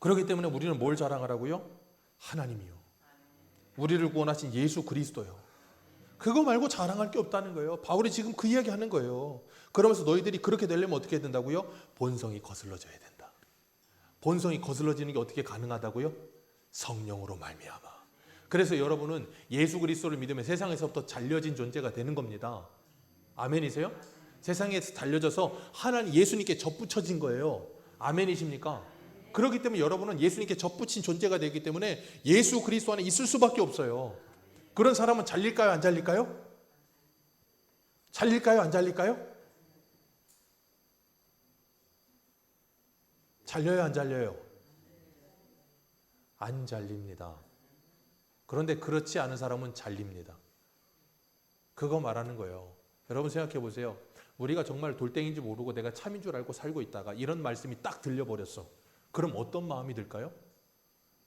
그렇기 때문에 우리는 뭘 자랑하라고요? 하나님이요. 우리를 구원하신 예수 그리스도요. 그거 말고 자랑할 게 없다는 거예요. 바울이 지금 그 이야기 하는 거예요. 그러면서 너희들이 그렇게 되려면 어떻게 해야 된다고요? 본성이 거슬러져야 된다. 본성이 거슬러지는 게 어떻게 가능하다고요? 성령으로 말미암아. 그래서 여러분은 예수 그리스도를 믿으면 세상에서부터 잘려진 존재가 되는 겁니다. 아멘이세요? 세상에서 잘려져서 하나님 예수님께 접붙여진 거예요. 아멘이십니까? 그렇기 때문에 여러분은 예수님께 접붙인 존재가 되기 때문에 예수 그리스도 안에 있을 수밖에 없어요. 그런 사람은 잘릴까요? 안 잘릴까요? 잘릴까요? 안 잘릴까요? 잘려요? 안 잘려요? 안 잘립니다. 그런데 그렇지 않은 사람은 잘립니다. 그거 말하는 거예요. 여러분 생각해 보세요. 우리가 정말 돌덩이인지 모르고 내가 참인 줄 알고 살고 있다가 이런 말씀이 딱 들려버렸어. 그럼 어떤 마음이 들까요?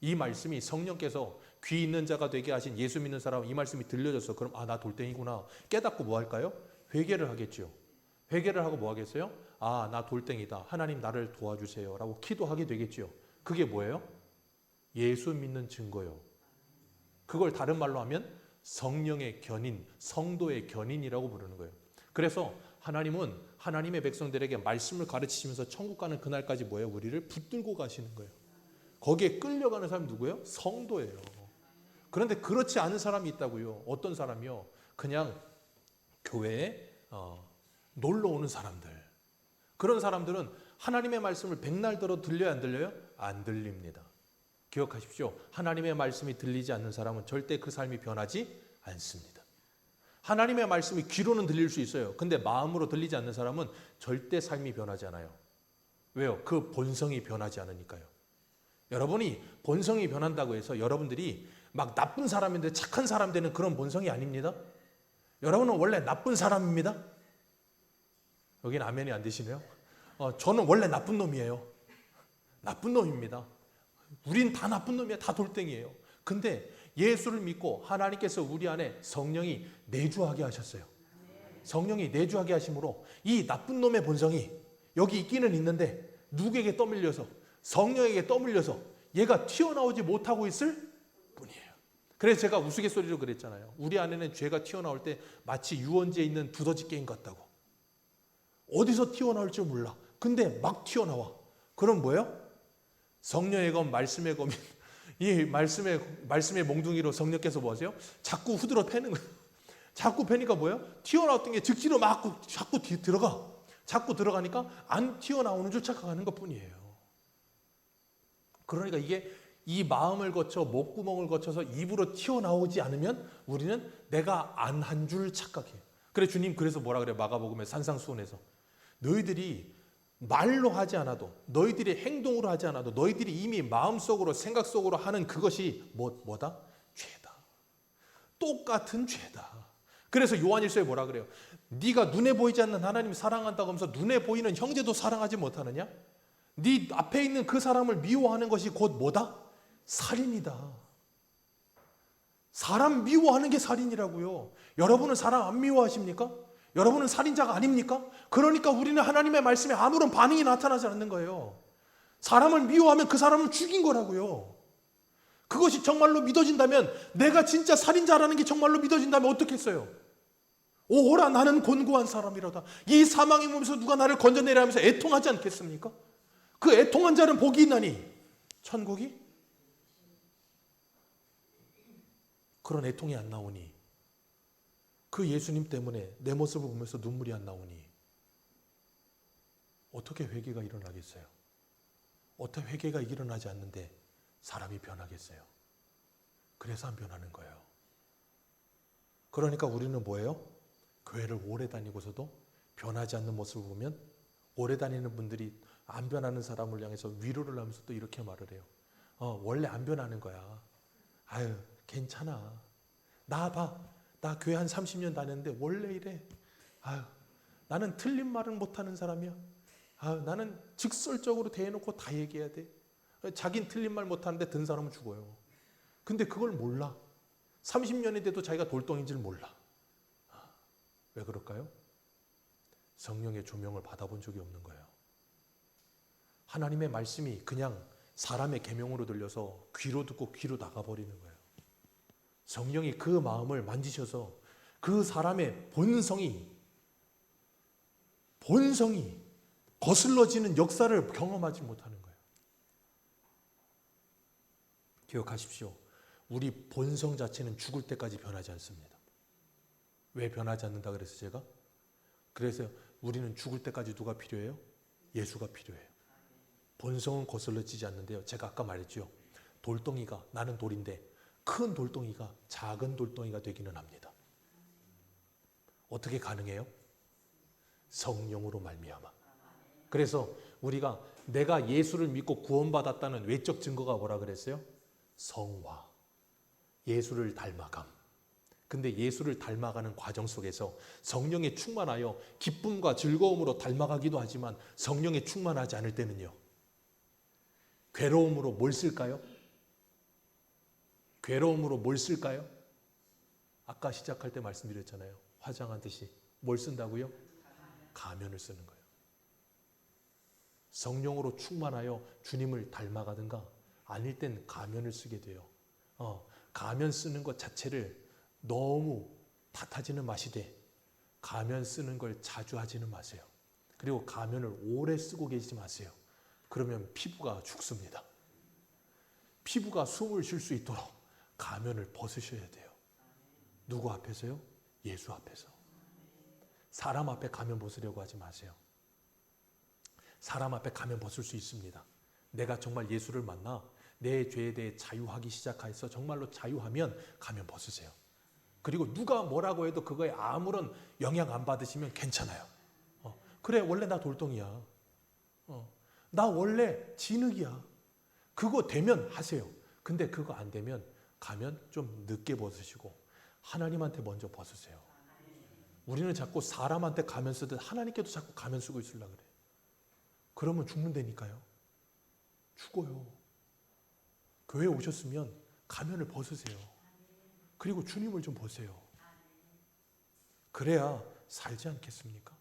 이 말씀이 성령께서 귀 있는 자가 되게 하신 예수 믿는 사람 이 말씀이 들려졌어. 그럼 나 돌덩이구나. 깨닫고 뭐 할까요? 회개를 하겠죠. 회개를 하고 뭐 하겠어요? 나 돌덩이다. 하나님 나를 도와주세요. 라고 기도하게 되겠죠. 그게 뭐예요? 예수 믿는 증거요. 그걸 다른 말로 하면 성령의 견인, 성도의 견인이라고 부르는 거예요. 그래서 하나님은 하나님의 백성들에게 말씀을 가르치시면서 천국 가는 그날까지 뭐예요? 우리를 붙들고 가시는 거예요. 거기에 끌려가는 사람이 누구예요? 성도예요. 그런데 그렇지 않은 사람이 있다고요. 어떤 사람이요? 그냥 교회에 놀러 오는 사람들. 그런 사람들은 하나님의 말씀을 백날 들어 들려요? 안 들려요? 안 들립니다. 기억하십시오. 하나님의 말씀이 들리지 않는 사람은 절대 그 삶이 변하지 않습니다. 하나님의 말씀이 귀로는 들릴 수 있어요. 근데 마음으로 들리지 않는 사람은 절대 삶이 변하지 않아요. 왜요? 그 본성이 변하지 않으니까요. 여러분이 본성이 변한다고 해서 여러분들이 막 나쁜 사람인데 착한 사람 되는 그런 본성이 아닙니다. 여러분은 원래 나쁜 사람입니다. 여기는 아멘이 안 되시네요. 저는 원래 나쁜 놈이에요. 나쁜 놈입니다. 우린 다 나쁜 놈이야. 다 돌덩이에요. 근데 예수를 믿고 하나님께서 우리 안에 성령이 내주하게 하셨어요. 성령이 내주하게 하심으로 이 나쁜 놈의 본성이 여기 있기는 있는데 누구에게 떠밀려서 성령에게 떠밀려서 얘가 튀어나오지 못하고 있을 뿐이에요. 그래서 제가 우스갯소리로 그랬잖아요. 우리 안에는 죄가 튀어나올 때 마치 유원지에 있는 두더지 게임 같다고. 어디서 튀어나올 줄 몰라. 근데 막 튀어나와. 그럼 뭐예요? 성령의 검, 말씀의 검이 이 말씀의 몽둥이로 성령께서 뭐 하세요? 자꾸 후드러 패는 거예요. 자꾸 배니까 뭐예요? 튀어나왔던 게 즉지로 막 자꾸 들어가. 자꾸 들어가니까 안 튀어나오는 줄 착각하는 것뿐이에요. 그러니까 이게 이 마음을 거쳐 목구멍을 거쳐서 입으로 튀어나오지 않으면 우리는 내가 안 한 줄 착각해요. 그래 주님 그래서 뭐라 그래요? 마가복음에 산상수훈에서 너희들이 말로 하지 않아도 너희들이 행동으로 하지 않아도 너희들이 이미 마음속으로 생각 속으로 하는 그것이 뭐다? 죄다. 똑같은 죄다. 그래서 요한일서에 뭐라 그래요? 네가 눈에 보이지 않는 하나님 사랑한다고 하면서 눈에 보이는 형제도 사랑하지 못하느냐? 네 앞에 있는 그 사람을 미워하는 것이 곧 뭐다? 살인이다. 사람 미워하는 게 살인이라고요. 여러분은 사람 안 미워하십니까? 여러분은 살인자가 아닙니까? 그러니까 우리는 하나님의 말씀에 아무런 반응이 나타나지 않는 거예요. 사람을 미워하면 그 사람을 죽인 거라고요. 그것이 정말로 믿어진다면, 내가 진짜 살인자라는 게 정말로 믿어진다면 어떻겠어요? 오호라 나는 곤고한 사람이로다. 이 사망의 몸에서 누가 나를 건져내려 하면서 애통하지 않겠습니까? 그 애통한 자는 복이 있나니 천국이? 그런 애통이 안 나오니, 그 예수님 때문에 내 모습을 보면서 눈물이 안 나오니 어떻게 회개가 일어나겠어요? 어떻게 회개가 일어나지 않는데 사람이 변하겠어요? 그래서 안 변하는 거예요. 그러니까 우리는 뭐예요? 교회를 오래 다니고서도 변하지 않는 모습을 보면 오래 다니는 분들이 안 변하는 사람을 향해서 위로를 하면서 또 이렇게 말을 해요. 원래 안 변하는 거야. 아유 괜찮아. 나 봐. 나 교회 한 30년 다녔는데 원래 이래. 아유 나는 틀린 말은 못하는 사람이야. 아유 나는 직설적으로 대해놓고 다 얘기해야 돼. 자긴 틀린 말 못하는데 든 사람은 죽어요. 근데 그걸 몰라. 30년이 돼도 자기가 돌덩이인 줄 몰라. 왜 그럴까요? 성령의 조명을 받아본 적이 없는 거예요. 하나님의 말씀이 그냥 사람의 계명으로 들려서 귀로 듣고 귀로 나가버리는 거예요. 성령이 그 마음을 만지셔서 그 사람의 본성이 거슬러지는 역사를 경험하지 못하는 거예요. 기억하십시오. 우리 본성 자체는 죽을 때까지 변하지 않습니다. 왜 변하지 않는다 그래서 제가? 그래서 우리는 죽을 때까지 누가 필요해요? 예수가 필요해요. 본성은 거슬러지지 않는데요. 제가 아까 말했죠. 돌덩이가, 나는 돌인데 큰 돌덩이가 작은 돌덩이가 되기는 합니다. 어떻게 가능해요? 성령으로 말미암아. 그래서 우리가 내가 예수를 믿고 구원받았다는 외적 증거가 뭐라 그랬어요? 성화. 예수를 닮아감. 근데 예수를 닮아가는 과정 속에서 성령에 충만하여 기쁨과 즐거움으로 닮아가기도 하지만 성령에 충만하지 않을 때는요. 괴로움으로 뭘 쓸까요? 괴로움으로 뭘 쓸까요? 아까 시작할 때 말씀드렸잖아요. 화장하듯이 뭘 쓴다고요? 가면을 쓰는 거예요. 성령으로 충만하여 주님을 닮아가든가 아닐 땐 가면을 쓰게 돼요. 가면 쓰는 것 자체를 너무 탓하지는 마시되 가면 쓰는 걸 자주 하지는 마세요. 그리고 가면을 오래 쓰고 계시지 마세요. 그러면 피부가 죽습니다. 피부가 숨을 쉴 수 있도록 가면을 벗으셔야 돼요. 누구 앞에서요? 예수 앞에서. 사람 앞에 가면 벗으려고 하지 마세요. 사람 앞에 가면 벗을 수 있습니다. 내가 정말 예수를 만나 내 죄에 대해 자유하기 시작해서 정말로 자유하면 가면 벗으세요. 그리고 누가 뭐라고 해도 그거에 아무런 영향 안 받으시면 괜찮아요. 그래 원래 나 돌덩이야. 나 원래 진흙이야. 그거 되면 하세요. 근데 그거 안 되면 가면 좀 늦게 벗으시고 하나님한테 먼저 벗으세요. 우리는 자꾸 사람한테 가면 쓰듯 하나님께도 자꾸 가면 쓰고 있으려고 그래요. 그러면 죽는다니까요. 죽어요. 교회에 오셨으면 가면을 벗으세요. 그리고 주님을 좀 보세요. 그래야 살지 않겠습니까?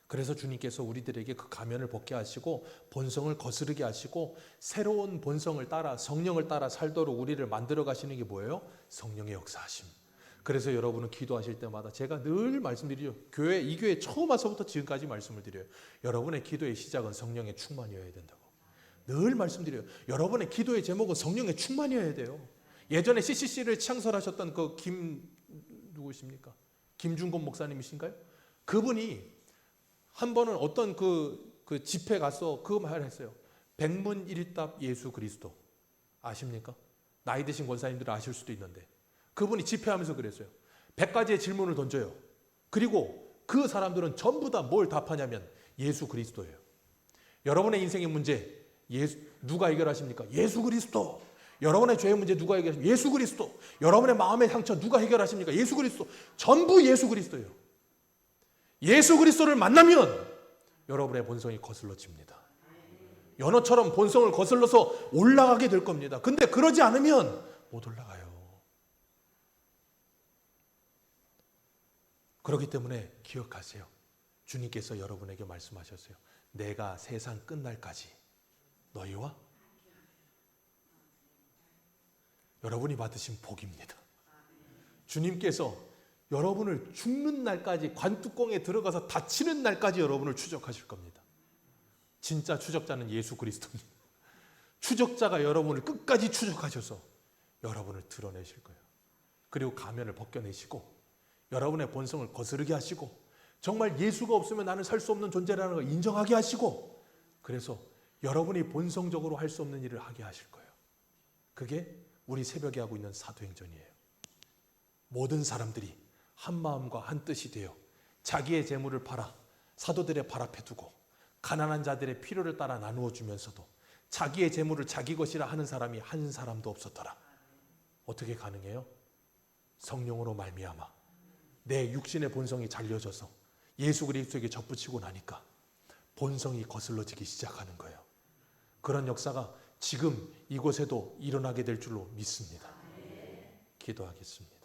그래서 주님께서 우리들에게 그 가면을 벗게 하시고 본성을 거스르게 하시고 새로운 본성을 따라 성령을 따라 살도록 우리를 만들어 가시는 게 뭐예요? 성령의 역사하심. 그래서 여러분은 기도하실 때마다 제가 늘 말씀드리죠. 이 교회 처음 와서부터 지금까지 말씀을 드려요. 여러분의 기도의 시작은 성령의 충만이어야 된다고. 늘 말씀드려요. 여러분의 기도의 제목은 성령의 충만이어야 돼요. 예전에 CCC를 창설하셨던 그 누구십니까? 김준곤 목사님이신가요? 그분이 한 번은 어떤 그 집회 가서 그 말을 했어요. 백문일답 예수 그리스도. 아십니까? 나이 드신 권사님들은 아실 수도 있는데 그분이 집회하면서 그랬어요. 100가지의 질문을 던져요. 그리고 그 사람들은 전부 다 뭘 답하냐면 예수 그리스도예요. 여러분의 인생의 문제 누가 해결하십니까? 예수 그리스도. 여러분의 죄의 문제 누가 해결하십니까? 예수 그리스도. 여러분의 마음의 상처 누가 해결하십니까? 예수 그리스도. 전부 예수 그리스도예요. 예수 그리스도를 만나면 여러분의 본성이 거슬러집니다. 연어처럼 본성을 거슬러서 올라가게 될 겁니다. 근데 그러지 않으면 못 올라가요. 그렇기 때문에 기억하세요. 주님께서 여러분에게 말씀하셨어요. 내가 세상 끝날까지 너희와 여러분이 받으신 복입니다. 주님께서 여러분을 죽는 날까지 관뚜껑에 들어가서 다치는 날까지 여러분을 추적하실 겁니다. 진짜 추적자는 예수 그리스도입니다. 추적자가 여러분을 끝까지 추적하셔서 여러분을 드러내실 거예요. 그리고 가면을 벗겨내시고 여러분의 본성을 거스르게 하시고 정말 예수가 없으면 나는 살 수 없는 존재라는 걸 인정하게 하시고 그래서 여러분이 본성적으로 할 수 없는 일을 하게 하실 거예요. 그게 우리 새벽에 하고 있는 사도행전이에요. 모든 사람들이 한 마음과 한 뜻이 되어 자기의 재물을 팔아 사도들의 발 앞에 두고 가난한 자들의 필요를 따라 나누어 주면서도 자기의 재물을 자기 것이라 하는 사람이 한 사람도 없었더라. 어떻게 가능해요? 성령으로 말미암아 내 육신의 본성이 잘려져서 예수 그리스도에게 접붙이고 나니까 본성이 거슬러지기 시작하는 거예요. 그런 역사가 지금 이곳에도 일어나게 될 줄로 믿습니다. 기도하겠습니다.